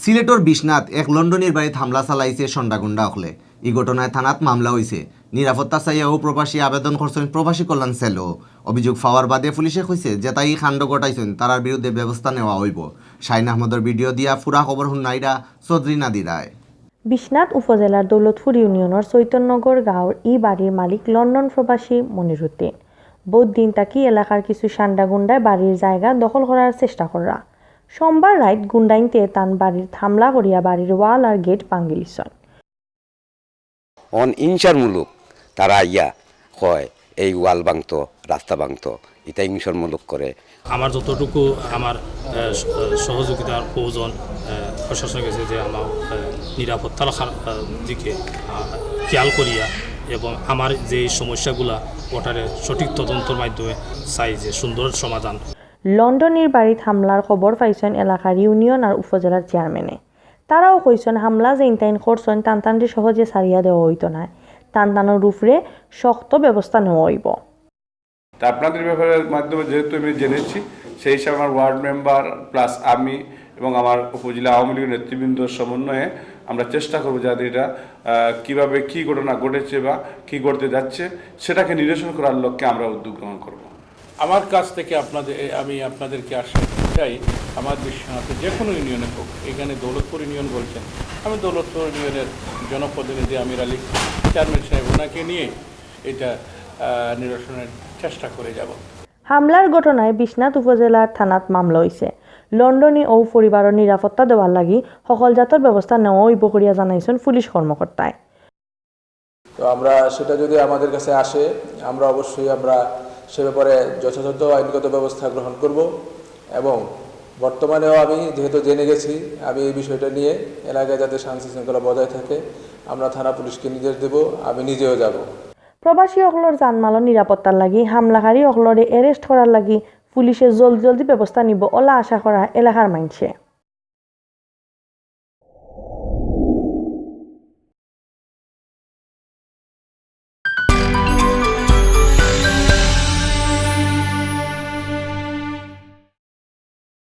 সিলেটর বিশ্বনাথ এক লন্ডনের বাড়িতে হামলা চালাইছে সন্ডাগুন্ডা অকলে। এই ঘটনায় থানাত মামলা হয়েছে। নিরাপত্তা চাইয়াও প্রবাসী আবেদন করছেন প্রবাসী কল্যাণ সেলও। অভিযোগ পাওয়ার বাদে পুলিশে কইছে যে তাই কাণ্ড ঘটাইছেন তারার বিরুদ্ধে ব্যবস্থা নেওয়া হইব। শাহিন আহমদের ভিডিও দিয়া ফুরা খবর শুনাইরা চৌধুরী নাদি রায়। বিশ্বনাথ উপজেলার দৌলতপুর ইউনিয়নের চৈতন্যগড় গাঁৱৰ ই বাড়ির মালিক লন্ডন প্রবাসী মনিরুদ্দিন। বহুদিন তাকি এলাকার কিছু সান্ডাগুন্ডায় বাড়ির জায়গা দখল করার চেষ্টা করা। সোমবার রাত গুন্ডাইনতে তান বাড়ির হামলা করিয়া বাড়ির ওয়াল আর গেট ভাঙ্গি লিছন। ইনসার মূলক তারা ইয়া হয় এই ওয়াল ভাঙতো, রাস্তা ভাঙতো, এটা ইনসার মূলক করে। আমার যতটুকু আমার সহযোগিতার প্রয়োজন প্রশাসন গেছে যে আমার নিরাপত্তা রাখার দিকে খেয়াল করিয়া এবং আমার যে সমস্যাগুলা ওটারে সঠিক তদন্তের মাধ্যমে চাই যে সুন্দর সমাধান। লন্ডনের বাড়িত হামলার খবর পাইছেন এলাকার ইউনিয়ন আর উপজেলার চেয়ারম্যানে। তারাও কইছেন হামলা যে ইনটাইন করছেন টানটানটি সহজে ছাড়িয়া দেওয়া হইতো না, টানটানোর উপরে শক্ত ব্যবস্থা নেওয়া হইব। আপনাদের ব্যাপারের মাধ্যমে যেহেতু আমি জেনেছি সেই হিসাবে আমার ওয়ার্ড মেম্বার প্লাস আমি এবং আমার উপজেলা আওয়ামী লীগের নেতৃবৃন্দর সমন্বয়ে আমরা চেষ্টা করবো যাতে এটা কীভাবে কী ঘটনা ঘটেছে বা কী ঘটতে যাচ্ছে সেটাকে নিরসন করার লক্ষ্যে আমরা উদ্যোগ গ্রহণ করব। আমার কাছ থেকে আমি আপনাদেরকে আশ্বাস চাই, আমার বিশ্বনাথে যে কোনো ইউনিয়নে হোক, এখানে দৌলতপুর ইউনিয়ন বলছেন, আমি দৌলতপুর ইউনিয়নের জনপ্রতিনিধি আমির আলী চেয়ারম্যান সাহেব ওনাকে নিয়ে এটা নিরসনের চেষ্টা করে যাব। হামলার ঘটনায় বিশ্বনাথ উপজেলার থানাত মামলা হয়েছে। লন্ডনে ও পরিবারের নিরাপত্তা দেওয়ার লাগি সকল জাতর ব্যবস্থা নেওয়া হইব করিয়া জানাইছেন পুলিশ কর্মকর্তায়। তো আমরা সেটা যদি আমাদের কাছে আসে আমরা অবশ্যই সে ব্যাপারে যথাযথ আইনগত ব্যবস্থা গ্রহণ করব এবং বর্তমানেও আমি যেহেতু জেনে গেছি আমি এই বিষয়টা নিয়ে এলাকায় যাতে শান্তি শৃঙ্খলা বজায় থাকে আমরা থানা পুলিশকে নির্দেশ দেব, আমি নিজেও যাব। প্রবাসী অকলর জানমালের নিরাপত্তার লাগি হামলাকারী অকলরে এরেস্ট করার লাগি পুলিশে জলদি ব্যবস্থা নিব ওলা আশা করা এলাকার মানছে।